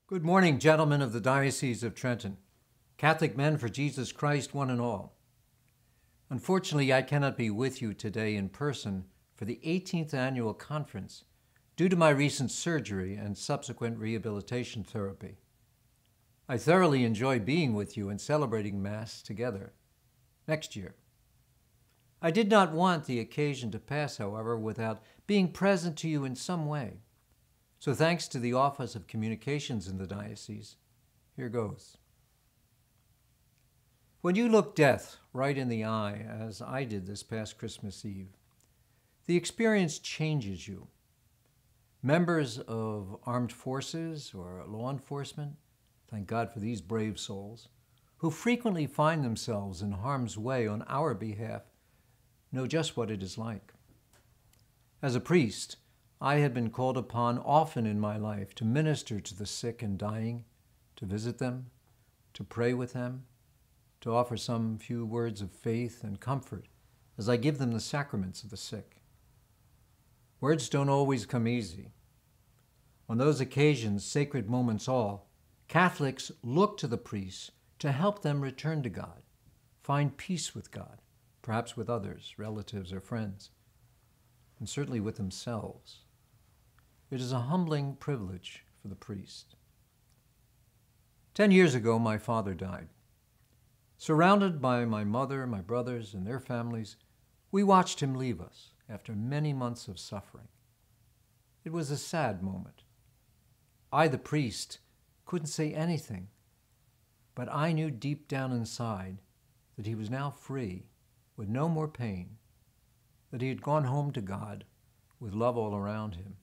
Good morning, gentlemen of the Diocese of Trenton, Catholic men for Jesus Christ, one and all. Unfortunately, I cannot be with you today in person for the 18th annual conference due to my recent surgery and subsequent rehabilitation therapy. I thoroughly enjoy being with you and celebrating Mass together next year. I did not want the occasion to pass, however, without being present to you in some way. So thanks to the Office of Communications in the Diocese, here goes. When you look death right in the eye, as I did this past Christmas Eve, the experience changes you. Members of armed forces or law enforcement, thank God for these brave souls, who frequently find themselves in harm's way on our behalf, know just what it is like. As a priest, I had been called upon often in my life to minister to the sick and dying, to visit them, to pray with them, to offer some few words of faith and comfort as I give them the sacraments of the sick. Words don't always come easy. On those occasions, sacred moments all, Catholics look to the priests to help them return to God, find peace with God, perhaps with others, relatives or friends, and certainly with themselves. It is a humbling privilege for the priest. 10 years ago, my father died. Surrounded by my mother, my brothers, and their families, we watched him leave us after many months of suffering. It was a sad moment. I, the priest, couldn't say anything, but I knew deep down inside that he was now free, with no more pain, that he had gone home to God with love all around him.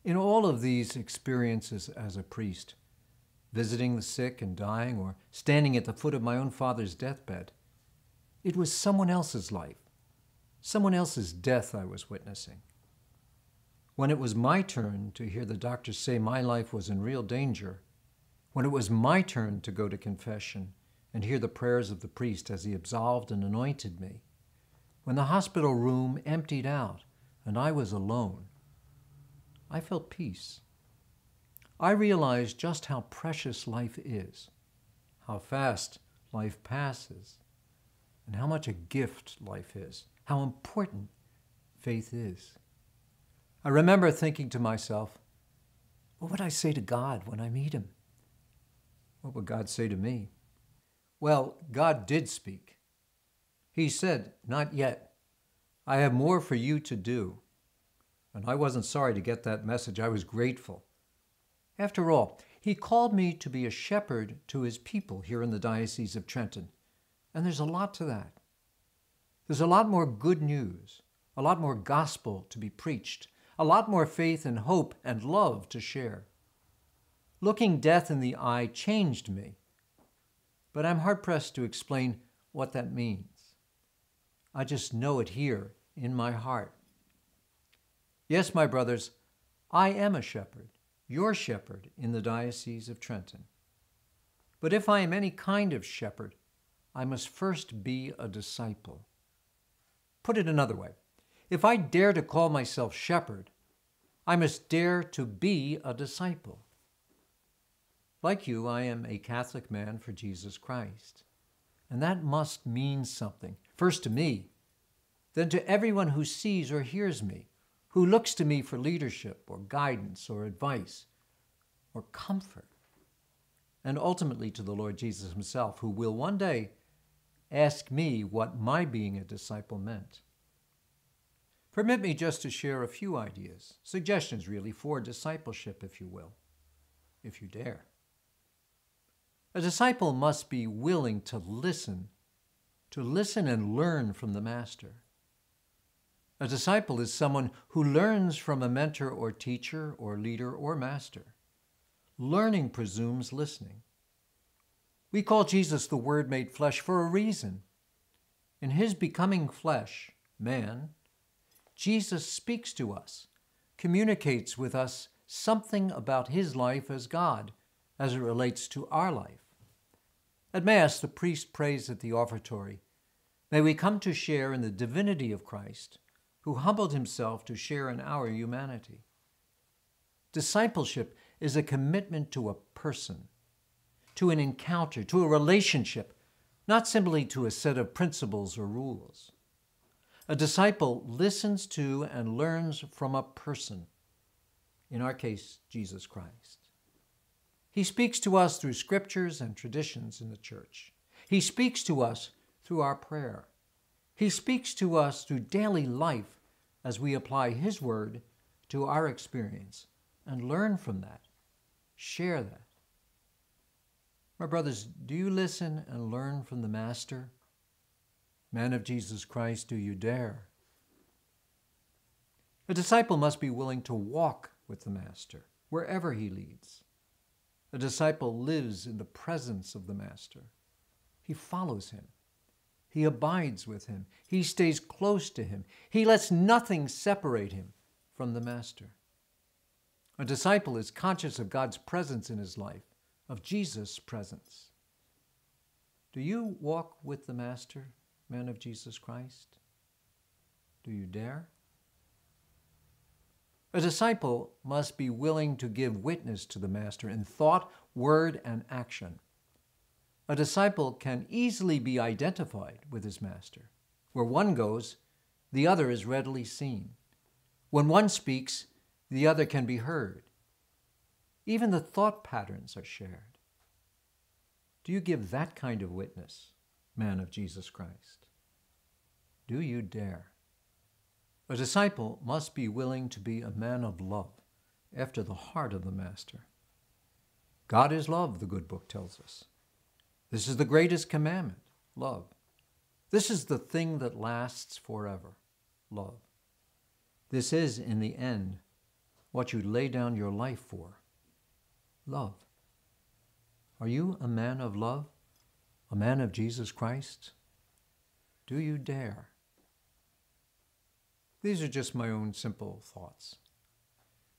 In all of these experiences as a priest, visiting the sick and dying or standing at the foot of my own father's deathbed, it was someone else's life, someone else's death I was witnessing. When it was my turn to hear the doctors say my life was in real danger, when it was my turn to go to confession and hear the prayers of the priest as he absolved and anointed me, when the hospital room emptied out and I was alone, I felt peace. I realized just how precious life is, how fast life passes, and how much a gift life is, how important faith is. I remember thinking to myself, what would I say to God when I meet him? What would God say to me? Well, God did speak. He said, "Not yet. I have more for you to do." And I wasn't sorry to get that message. I was grateful. After all, he called me to be a shepherd to his people here in the Diocese of Trenton. And there's a lot to that. There's a lot more good news, a lot more gospel to be preached, a lot more faith and hope and love to share. Looking death in the eye changed me, but I'm hard-pressed to explain what that means. I just know it here in my heart. Yes, my brothers, I am a shepherd, your shepherd in the Diocese of Trenton. But if I am any kind of shepherd, I must first be a disciple. Put it another way, if I dare to call myself shepherd, I must dare to be a disciple. Like you, I am a Catholic man for Jesus Christ, and that must mean something, first to me, then to everyone who sees or hears me, who looks to me for leadership or guidance or advice or comfort, and ultimately to the Lord Jesus himself, who will one day ask me what my being a disciple meant. Permit me just to share a few ideas, suggestions really, for discipleship, if you will, if you dare. A disciple must be willing to listen and learn from the Master. A disciple is someone who learns from a mentor or teacher or leader or master. Learning presumes listening. We call Jesus the Word made flesh for a reason. In his becoming flesh, man, Jesus speaks to us, communicates with us something about his life as God as it relates to our life. At Mass, the priest prays at the offertory, "May we come to share in the divinity of Christ, who humbled himself to share in our humanity." Discipleship is a commitment to a person, to an encounter, to a relationship, not simply to a set of principles or rules. A disciple listens to and learns from a person, in our case, Jesus Christ. He speaks to us through scriptures and traditions in the church. He speaks to us through our prayer. He speaks to us through daily life as we apply His word to our experience and learn from that, share that. My brothers, do you listen and learn from the Master? Man of Jesus Christ, do you dare? A disciple must be willing to walk with the Master wherever He leads. A disciple lives in the presence of the Master. He follows Him. He abides with Him. He stays close to Him. He lets nothing separate him from the Master. A disciple is conscious of God's presence in his life, of Jesus' presence. Do you walk with the Master, man of Jesus Christ? Do you dare? A disciple must be willing to give witness to the Master in thought, word, and action. A disciple can easily be identified with his Master. Where one goes, the other is readily seen. When one speaks, the other can be heard. Even the thought patterns are shared. Do you give that kind of witness, man of Jesus Christ? Do you dare? A disciple must be willing to be a man of love, after the heart of the Master. God is love, the good book tells us. This is the greatest commandment, love. This is the thing that lasts forever, love. This is, in the end, what you lay down your life for, love. Are you a man of love, a man of Jesus Christ? Do you dare? These are just my own simple thoughts.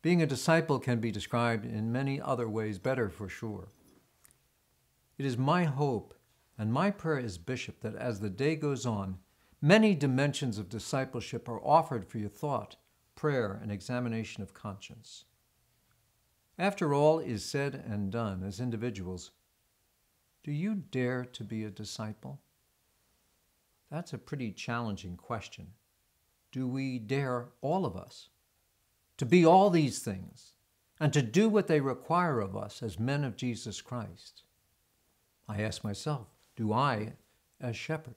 Being a disciple can be described in many other ways better, for sure. It is my hope and my prayer as bishop that as the day goes on, many dimensions of discipleship are offered for your thought, prayer, and examination of conscience. After all is said and done as individuals, do you dare to be a disciple? That's a pretty challenging question. Do we dare, all of us, to be all these things and to do what they require of us as men of Jesus Christ? I ask myself, do I as shepherd?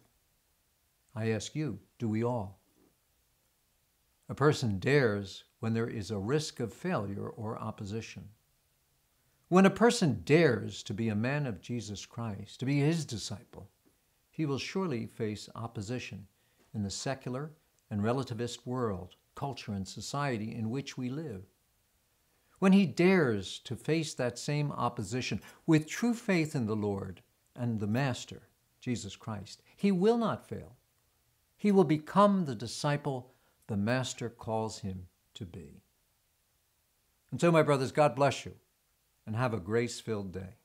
I ask you, do we all? A person dares when there is a risk of failure or opposition. When a person dares to be a man of Jesus Christ, to be His disciple, he will surely face opposition in the secular and relativist world, culture, and society in which we live. When he dares to face that same opposition with true faith in the Lord and the Master, Jesus Christ, he will not fail. He will become the disciple the Master calls him to be. And so, my brothers, God bless you, and have a grace-filled day.